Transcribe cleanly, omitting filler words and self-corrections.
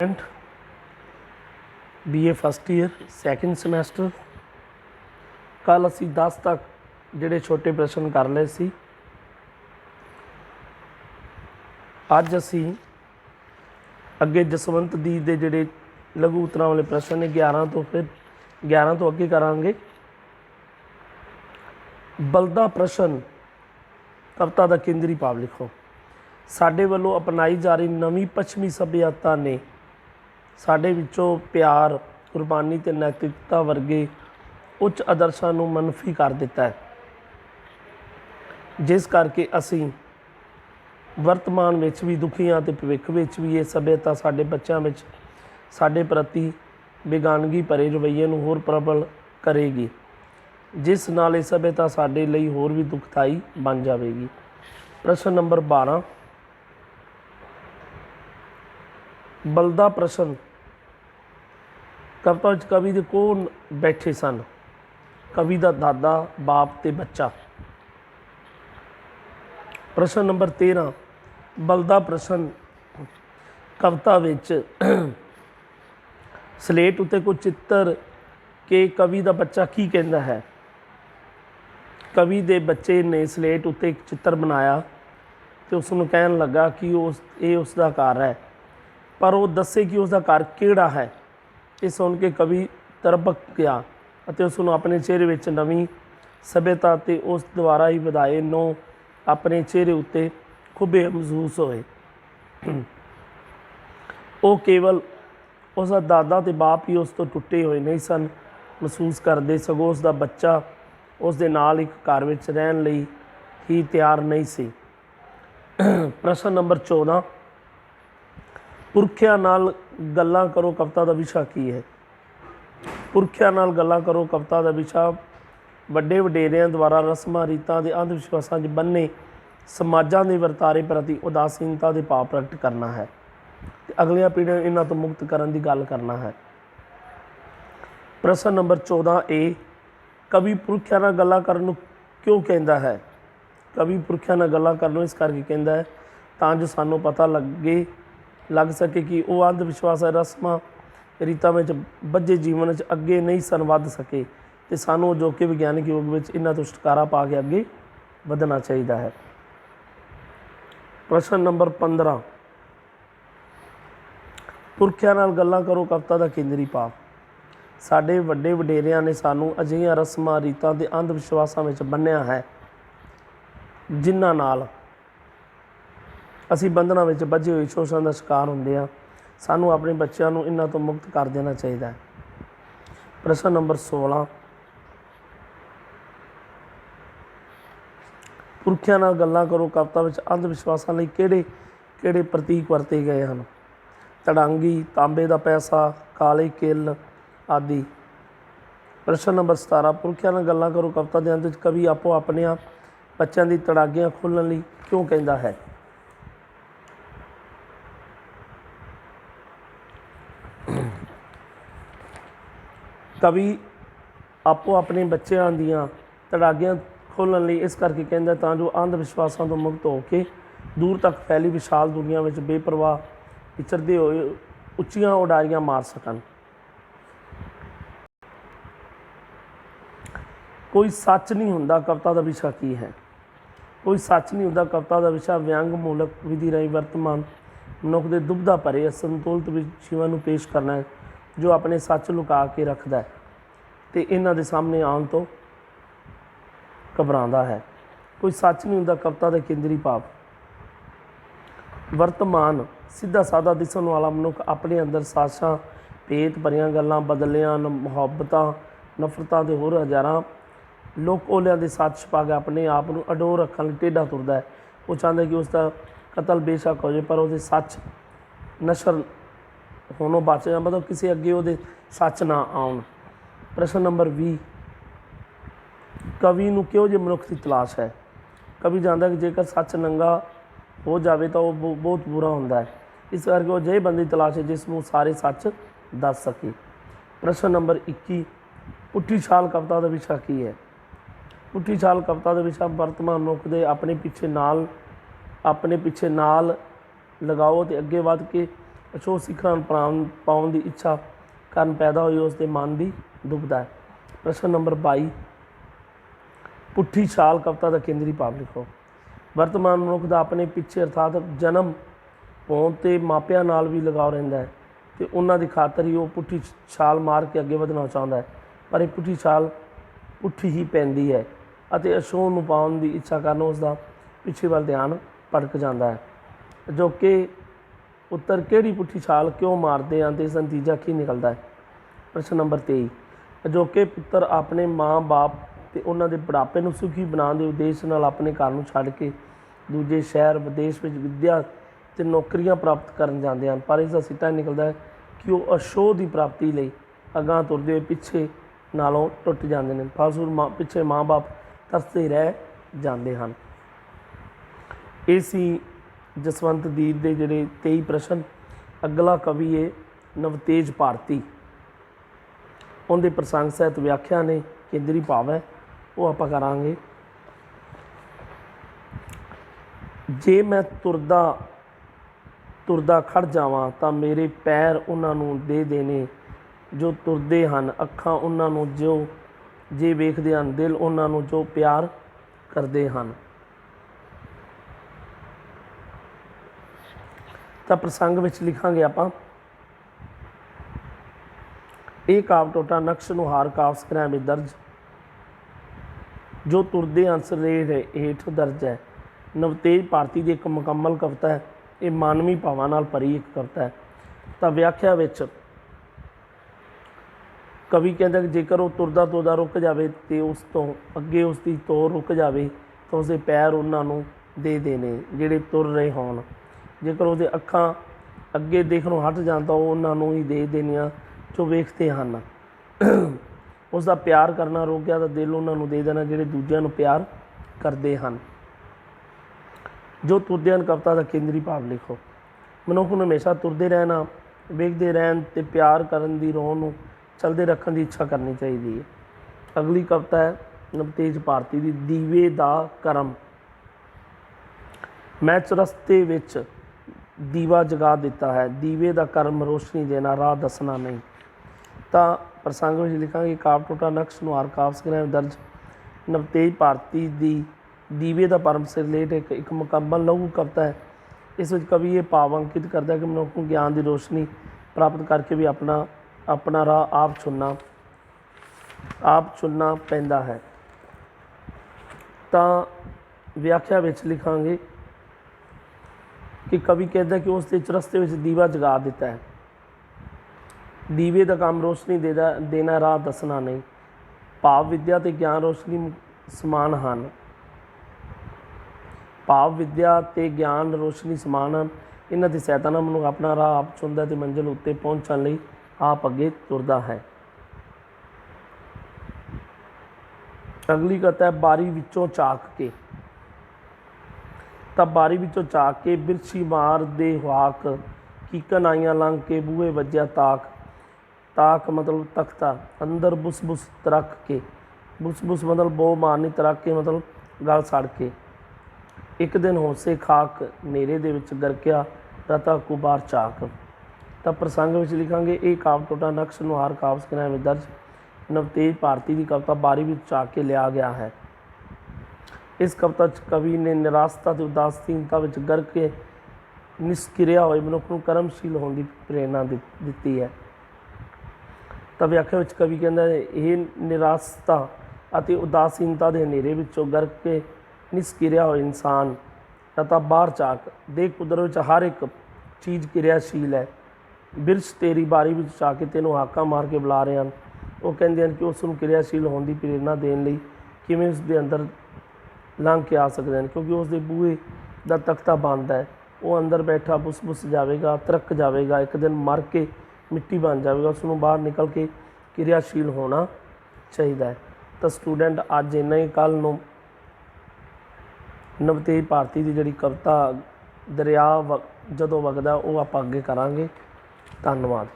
Student BA first year second semester. कल असी 10 तक जोड़े छोटे प्रश्न कर ले सी। अज असी अगे जसवंत दी दे जोड़े लघु उत्तरां वाले प्रश्न ने 11 तो अगे करांगे। बलदा प्रश्न कविता का केंद्री भाव लिखो। साडे वालों अपनाई जा रही नवीं पश्चिमी सभ्यता ने साडे विचों प्यार, कुर्बानी ते नैतिकता वर्गे उच्च आदर्शां नूं मनफी कर दिता है, जिस करके असी वर्तमान विच भी दुखी हाँ ते भविख विच भी ये सभ्यता साडे बच्चों विच साडे प्रति बेगानगी भरे रवैये नूं होर प्रबल करेगी, जिस नाल ये सभ्यता साडे लई होर भी दुखदाई बन जाएगी। प्रश्न नंबर 12 बलदा प्रश्न कविता कवि दे कौन बैठे सन? कवि का दादा, बाप ते बच्चा। प्रश्न नंबर 13 बलदा प्रश्न कविता विच सलेट उत्ते कोई चित्र के कवि का बच्चा की कहता है। कवि दे बच्चे ने सलेट उत्ते एक चित्र बनाया तो उसनूं कहन लगा कि उसका घर है, पर वो दसे कि उसका घर किहड़ा है। ये सुन के कवि तरबक गया और उसनूं अपने चेहरे विच नवीं सभ्यता ते उस द्वारा ही वधाए नो अपने चेहरे उत्ते खुबे महसूस होए। वो केवल उसका दादा ते बाप ही उस तो टुटे हुए नहीं सन महसूस करते, सगों उसका बच्चा उस दे नाल एक घर विच रहन लई ही तैयार नहीं सी। प्रश्न नंबर 14 पुरखियां नाल गल्लां करो कविता का विशा की है। पुरखियां नाल गल्लां करो कविता का विशा वड्डे वडेरियां द्वारा रस्मां रीतां दे अंध विश्वासां 'च बन्ने समाजां दे वर्तारे प्रति उदासीनता के भाव प्रगट करना है ते अगलियां पीढ़ियां इन्हां तो मुक्त करन दी गल करना है। प्रश्न नंबर 14A कवि पुरखियां नाल गल्लां करन नूं क्यों कहता है? कवि पुरखियां नाल गल्लां करन नूं इस करके कहता है तां जो सानूं पता लग सके कि वो अंध विश्वास रस्मां रीतां विच बझे जीवन च अगे नहीं सन वध सके तो सानूं अजोके विग्यानक युग में इन्हां तो छुटकारा पा के अगे वधना चाहिए है। प्रश्न नंबर 15 पुरखियां नाल गल्लां करो कविता का केंद्री भाव। साडे वड्डे वडेरियां ने सानूं अजिहियां रस्मां रीतां ते अंध विश्वासां विच बन्निया है जिन्हां नाल असी बंधना में बझे हुए शोषण का शिकार होंदे हां। सानूं अपने बच्चों को इन्हां तो मुक्त कर देना चाहिए है। प्रश्न नंबर 16 पुरखियां नाल गल्लां करो कविता में अंध विश्वासां लई किहड़े प्रतीक वरते गए हैं? तड़ांगी, तांबे का पैसा, काले किल आदि। प्रश्न नंबर 17 पुरखियां नाल गल्लां करो कविता के अंत विच कवि आपो अपने बच्चों की तड़ागियां खोलण लई क्यों कहता है? कवि आपो अपने बच्चों दियां तड़ागियां खोलण लई इस करके कहता तां जो अंध विश्वासां तो मुक्त होकर दूर तक फैली विशाल दुनिया में बेपरवाह विचरते हुए उच्चियां उडारियां मार सकन। कोई सच नहीं हुंदा कविता का विशा की है? कोई सच नहीं हुंदा कविता का विशा व्यंग मूलक विधि राही वर्तमान मनुख के दुबधा भरे असंतुलित जीवन को पेश करना है, जो अपने सच लुका के रखता है तो इन्हां दे सामने आने तो घबराता है। कोई सच नहीं हुंदा कविता का केंद्री भाव। वर्तमान सीधा साधा दिसण वाला मनुख अपने अंदर साजिशां, भेत भरियां गल्लां, बदलियां मुहब्बतां, नफरतां ते होर हज़ारां लोक ओलियां दे साथ छुपा के अपने आप को अडोर रखने लई टेढ़ा तुरदा है। वो चाहता है कि उसका कतल बेशक हो जाए पर वो सच नशर होनों बच जाए, मतलब किसी अगे वो सच ना आउण। प्रश्न नंबर 20 कवि नूं किहो जिहे मनुख की तलाश है? कवि जानता है कि जेकर सच नंगा हो जाए तो वह बहुत बुरा होंदा है, इस करके वो अजिहे बंदे की तलाश है जिसनूं सारे सच दस सके। प्रश्न नंबर 21 पुट्ठी छाल कविता का विशा की है? पुट्ठी छाल कविता का विशा वर्तमान मनुख के अपने पीछे नाल लगाओ तो अगे वध के ਅਛੋਹ ਸਿਖਰਾਂ ਪਾਉਣ ਦੀ ਇੱਛਾ ਕਾਰਨ ਪੈਦਾ ਹੋਈ ਉਸ ਦੇ ਮਨ ਦੀ ਦੁਬਦਾ ਹੈ। ਪ੍ਰਸ਼ਨ ਨੰਬਰ 22, ਪੁੱਠੀ ਛਾਲ ਕਵਿਤਾ ਦਾ ਕੇਂਦਰੀ ਭਾਵ ਲਿਖੋ। ਵਰਤਮਾਨ ਮਨੁੱਖ ਦਾ ਆਪਣੇ ਪਿੱਛੇ ਅਰਥਾਤ ਜਨਮ ਹੋਣ 'ਤੇ ਮਾਪਿਆਂ ਨਾਲ ਵੀ ਲਗਾਓ ਰਹਿੰਦਾ ਹੈ ਅਤੇ ਉਹਨਾਂ ਦੀ ਖਾਤਰ ਹੀ ਉਹ ਪੁੱਠੀ ਛਾਲ ਮਾਰ ਕੇ ਅੱਗੇ ਵਧਣਾ ਚਾਹੁੰਦਾ ਹੈ, ਪਰ ਇਹ ਪੁੱਠੀ ਛਾਲ ਪੁੱਠੀ ਹੀ ਪੈਂਦੀ ਹੈ ਅਤੇ ਅਛੋਹ ਨੂੰ ਪਾਉਣ ਦੀ ਇੱਛਾ ਕਾਰਨ ਉਸ ਦਾ ਪਿੱਛੇ ਵੱਲ ਧਿਆਨ ਭਟਕ ਜਾਂਦਾ ਹੈ। ਅਜੋਕੇ ਉੱਤਰ ਕਿਹੜੀ ਪੁੱਠੀ ਛਾਲ ਕਿਉਂ ਮਾਰਦੇ ਹਨ ਅਤੇ ਇਸ ਦਾ ਨਤੀਜਾ ਕੀ ਨਿਕਲਦਾ ਹੈ। ਪ੍ਰਸ਼ਨ ਨੰਬਰ 23, ਅਜੋਕੇ ਪੁੱਤਰ ਆਪਣੇ ਮਾਂ ਬਾਪ ਅਤੇ ਉਹਨਾਂ ਦੇ ਬੁਢਾਪੇ ਨੂੰ ਸੁਖੀ ਬਣਾਉਣ ਦੇ ਉਦੇਸ਼ ਨਾਲ ਆਪਣੇ ਘਰ ਨੂੰ ਛੱਡ ਕੇ ਦੂਜੇ ਸ਼ਹਿਰ ਵਿਦੇਸ਼ ਵਿੱਚ ਵਿੱਦਿਆ ਅਤੇ ਨੌਕਰੀਆਂ ਪ੍ਰਾਪਤ ਕਰਨ ਜਾਂਦੇ ਹਨ, ਪਰ ਇਸ ਦਾ ਸਿੱਟਾ ਨਿਕਲਦਾ ਹੈ ਕਿ ਉਹ ਅਛੋਹ ਦੀ ਪ੍ਰਾਪਤੀ ਲਈ ਅਗਾਂਹ ਤੁਰਦੇ ਹੋਏ ਪਿੱਛੇ ਨਾਲੋਂ ਟੁੱਟ ਜਾਂਦੇ ਨੇ। ਫਲਸਰੂਪ ਪਿੱਛੇ ਮਾਂ ਬਾਪ ਤਰਸਦੇ ਰਹਿ ਜਾਂਦੇ ਹਨ। ਇਹ ਸੀ ਜਸਵੰਤ ਦੀਪ ਦੇ ਜਿਹੜੇ 23 ਪ੍ਰਸ਼ਨ। ਅਗਲਾ ਕਵੀ ਹੈ ਨਵਤੇਜ ਭਾਰਤੀ, ਉਹਦੇ ਪ੍ਰਸੰਗ ਸਹਿਤ ਵਿਆਖਿਆ ਨੇ, ਕੇਂਦਰੀ ਭਾਵ ਹੈ, ਉਹ ਆਪਾਂ ਕਰਾਂਗੇ। ਜੇ ਮੈਂ ਤੁਰਦਾ ਖੜ ਜਾਵਾਂ ਤਾਂ ਮੇਰੇ ਪੈਰ ਉਹਨਾਂ ਨੂੰ ਦੇ ਦੇਣੇ ਜੋ ਤੁਰਦੇ ਹਨ, ਅੱਖਾਂ ਉਹਨਾਂ ਨੂੰ ਜੇ ਵੇਖਦੇ ਹਨ, ਦਿਲ ਉਹਨਾਂ ਨੂੰ ਜੋ ਪਿਆਰ ਕਰਦੇ ਹਨ। ਤਾਂ ਪ੍ਰਸੰਗ ਵਿੱਚ ਲਿਖਾਂਗੇ ਆਪਾਂ, ਇਹ ਕਾਵਿ ਟੋਟਾ ਨਕਸ਼-ਨੁਹਾਰ ਕਾਵਿ ਸੰਗ੍ਰਹਿ ਵਿੱਚ ਦਰਜ ਜੋ ਤੁਰਦੇ ਹਨ ਸਿਰਲੇਖ ਹੇਠ ਦਰਜ ਹੈ। ਨਵਤੇਜ ਭਾਰਤੀ ਦੀ ਇੱਕ ਮੁਕੰਮਲ ਕਵਿਤਾ ਹੈ। ਇਹ ਮਾਨਵੀ ਭਾਵਾਂ ਨਾਲ ਭਰੀ ਇੱਕ ਕਵਿਤਾ ਹੈ। ਤਾਂ ਵਿਆਖਿਆ ਵਿੱਚ ਕਵੀ ਕਹਿੰਦਾ ਕਿ ਜੇਕਰ ਉਹ ਤੁਰਦਾ ਰੁਕ ਜਾਵੇ ਅਤੇ ਉਸ ਤੋਂ ਅੱਗੇ ਉਸ ਦੀ ਤੋਰ ਰੁਕ ਜਾਵੇ ਤਾਂ ਉਸਦੇ ਪੈਰ ਉਹਨਾਂ ਨੂੰ ਦੇ ਦੇਣੇ ਜਿਹੜੇ ਤੁਰ ਰਹੇ ਹੋਣ। ਜੇਕਰ ਉਹਦੇ ਅੱਖਾਂ ਅੱਗੇ ਦੇਖਣੋਂ ਹਟ ਜਾਣ ਤਾਂ ਉਹ ਉਹਨਾਂ ਨੂੰ ਹੀ ਦੇ ਦੇਣੀਆਂ ਜੋ ਵੇਖਦੇ ਹਨ। ਉਸ ਦਾ ਪਿਆਰ ਕਰਨਾ ਰੁਕ ਗਿਆ ਤਾਂ ਦਿਲ ਉਹਨਾਂ ਨੂੰ ਦੇ ਦੇਣਾ ਜਿਹੜੇ ਦੂਜਿਆਂ ਨੂੰ ਪਿਆਰ ਕਰਦੇ ਹਨ। ਜੋ ਤੁਰਦੇ ਹਨ ਕਵਿਤਾ ਦਾ ਕੇਂਦਰੀ ਭਾਵ ਲਿਖੋ। ਮਨੁੱਖ ਨੂੰ ਹਮੇਸ਼ਾ ਤੁਰਦੇ ਰਹਿਣਾ, ਵੇਖਦੇ ਰਹਿਣ ਅਤੇ ਪਿਆਰ ਕਰਨ ਦੀ ਰੋਹ ਨੂੰ ਚਲਦੇ ਰੱਖਣ ਦੀ ਇੱਛਾ ਕਰਨੀ ਚਾਹੀਦੀ ਹੈ। ਅਗਲੀ ਕਵਿਤਾ ਹੈ ਨਵਤੇਜ ਭਾਰਤੀ ਦੀ, ਦੀਵੇ ਦਾ ਕਰਮ। ਮੈਂ ਚੁਰਸਤੇ ਵਿੱਚ ਦੀਵਾ ਜਗਾ ਦਿੱਤਾ ਹੈ, ਦੀਵੇ ਦਾ ਕਰਮ ਰੋਸ਼ਨੀ ਦੇਣਾ, ਰਾਹ ਦੱਸਣਾ ਨਹੀਂ। ਤਾਂ ਪ੍ਰਸੰਗ ਵਿੱਚ ਲਿਖਾਂਗੇ, ਕਾਵਿ ਟੋਟਾ ਨਕਸ਼-ਨੁਹਾਰ ਕਾਵਿ ਸੰਗ੍ਰਹਿ ਵਿੱਚ ਦਰਜ ਨਵਤੇਜ ਭਾਰਤੀ ਦੀ ਦੀਵੇ ਦਾ ਪਰਮ ਸਿਰਲੇਖ ਇੱਕ ਮੁਕੰਮਲ ਲਘੂ ਕਵਿਤਾ ਹੈ। ਇਸ ਵਿੱਚ ਕਵੀ ਇਹ ਭਾਵ ਅੰਕਿਤ ਕਰਦਾ ਕਿ ਮਨੁੱਖ ਨੂੰ ਗਿਆਨ ਦੀ ਰੋਸ਼ਨੀ ਪ੍ਰਾਪਤ ਕਰਕੇ ਵੀ ਆਪਣਾ ਰਾਹ ਆਪ ਚੁਣਨਾ ਪੈਂਦਾ ਹੈ। ਤਾਂ ਵਿਆਖਿਆ ਵਿੱਚ ਲਿਖਾਂਗੇ ਕਿ ਕਵੀ ਕਹਿੰਦਾ ਕਿ ਉਸ ਦੇ ਚੁਰਸਤੇ ਵਿੱਚ ਦੀਵਾ ਜਗਾ ਦਿੱਤਾ ਹੈ। ਦੀਵੇ ਦਾ ਕੰਮ ਰੋਸ਼ਨੀ ਦੇਣਾ, ਰਾਹ ਦੱਸਣਾ ਨਹੀਂ। ਭਾਵ ਵਿਦਿਆ ਅਤੇ ਗਿਆਨ ਰੋਸ਼ਨੀ ਸਮਾਨ ਹਨ। ਭਾਵ ਵਿਦਿਆ ਅਤੇ ਗਿਆਨ ਰੋਸ਼ਨੀ ਸਮਾਨ ਹਨ। ਇਹਨਾਂ ਦੀ ਸਹਾਇਤਾ ਨਾਲ ਮਨੁੱਖ ਆਪਣਾ ਰਾਹ ਆਪ ਚੁਣਦਾ ਅਤੇ ਮੰਜ਼ਿਲ ਉੱਤੇ ਪਹੁੰਚਣ ਲਈ ਆਪ ਅੱਗੇ ਤੁਰਦਾ ਹੈ। ਅਗਲੀ ਕਵਿਤਾ ਹੈ ਬਾਰੀ ਵਿੱਚੋਂ ਝਾਕ ਕੇ। ਤਾਂ ਬਾਰੀ ਵਿੱਚੋਂ ਝਾਕ ਕੇ ਬਿਰਛੀ ਮਾਰਦੇ ਹੁਆਕ, ਕੀਕਣ ਆਈਆਂ ਲੰਘ ਕੇ ਬੂਹੇ ਵੱਜਿਆ ਤਾਕ ਮਤਲਬ ਤਖਤਾ, ਅੰਦਰ ਬੁਸ ਤਰਕ ਕੇ, ਬੁਸ ਮਤਲਬ ਬੋ ਮਾਰਨੀ, ਤਰਕ ਕੇ ਮਤਲਬ ਗਲ ਸੜ ਕੇ। ਇੱਕ ਦਿਨ ਹੋਸੇ ਖਾਕ ਹਨੇਰੇ ਦੇ ਵਿੱਚ ਗਰਕਿਆ, ਰਤਾ ਕੋ ਬਾਹਰ ਝਾਕ। ਤਾਂ ਪ੍ਰਸੰਗ ਵਿੱਚ ਲਿਖਾਂਗੇ, ਇਹ ਕਾਵਿ ਟੋਟਾ ਨਕਸ਼-ਨੁਹਾਰ ਕਾਵਿ ਸੰਗ੍ਰਹਿ ਵਿੱਚ ਦਰਜ ਨਵਤੇਜ ਭਾਰਤੀ ਦੀ ਕਵਿਤਾ ਬਾਰੀ ਵਿੱਚ ਝਾਕ ਕੇ ਲਿਆ ਗਿਆ ਹੈ। ਇਸ ਕਵਿਤਾ 'ਚ ਕਵੀ ਨੇ ਨਿਰਾਸ਼ਤਾ ਅਤੇ ਉਦਾਸੀਨਤਾ ਵਿੱਚ ਗਰ ਕੇ ਨਿਸਕਿਰਿਆ ਹੋਏ ਮਨੁੱਖ ਨੂੰ ਕਰਮਸ਼ੀਲ ਹੋਣ ਦੀ ਪ੍ਰੇਰਨਾ ਦਿੱਤੀ ਹੈ। ਤਾਂ ਵਿਆਖਿਆ ਵਿੱਚ ਕਵੀ ਕਹਿੰਦਾ ਹੈ, ਇਹ ਨਿਰਾਸ਼ਤਾ ਅਤੇ ਉਦਾਸੀਨਤਾ ਦੇ ਹਨੇਰੇ ਵਿੱਚੋਂ ਗਰ ਕੇ ਨਿਸਕਿਰਿਆ ਹੋਏ ਇਨਸਾਨ ਤਾਂ ਬਾਹਰ ਝਾਕ ਦੇ ਕੁਦਰਤ ਵਿੱਚ ਹਰ ਇੱਕ ਚੀਜ਼ ਕਿਰਿਆਸ਼ੀਲ ਹੈ। ਬਿਰਛ ਤੇਰੀ ਬਾਰੀ ਵਿੱਚ ਝਾਕ ਕੇ ਤੈਨੂੰ ਹਾਕਾਂ ਮਾਰ ਕੇ ਬੁਲਾ ਰਹੇ ਹਨ। ਉਹ ਕਹਿੰਦੇ ਹਨ ਕਿ ਉਸ ਨੂੰ ਕਿਰਿਆਸ਼ੀਲ ਹੋਣ ਦੀ ਪ੍ਰੇਰਨਾ ਦੇਣ ਲਈ ਕਿਵੇਂ ਉਸ ਦੇ ਅੰਦਰ ਲੰਘ ਕੇ ਆ ਸਕਦੇ ਹਨ, ਕਿਉਂਕਿ ਉਸ ਦੇ ਬੂਹੇ ਦਾ ਤਖਤਾ ਬੰਦ ਹੈ। ਉਹ ਅੰਦਰ ਬੈਠਾ ਬੁਸ ਜਾਵੇਗਾ, ਤਰਕ ਜਾਵੇਗਾ, ਇੱਕ ਦਿਨ ਮਰ ਕੇ ਮਿੱਟੀ ਬਣ ਜਾਵੇਗਾ। ਉਸ ਨੂੰ ਬਾਹਰ ਨਿਕਲ ਕੇ ਕਿਰਿਆਸ਼ੀਲ ਹੋਣਾ ਚਾਹੀਦਾ ਹੈ। ਤਾਂ ਸਟੂਡੈਂਟ ਅੱਜ ਇੰਨਾ ਹੀ। ਕੱਲ੍ਹ ਨੂੰ ਨਵਤੇਜ ਭਾਰਤੀ ਦੀ ਜਿਹੜੀ ਕਵਿਤਾ ਦਰਿਆ ਜਦੋਂ ਵਗਦਾ ਉਹ ਆਪਾਂ ਅੱਗੇ ਕਰਾਂਗੇ। ਧੰਨਵਾਦ।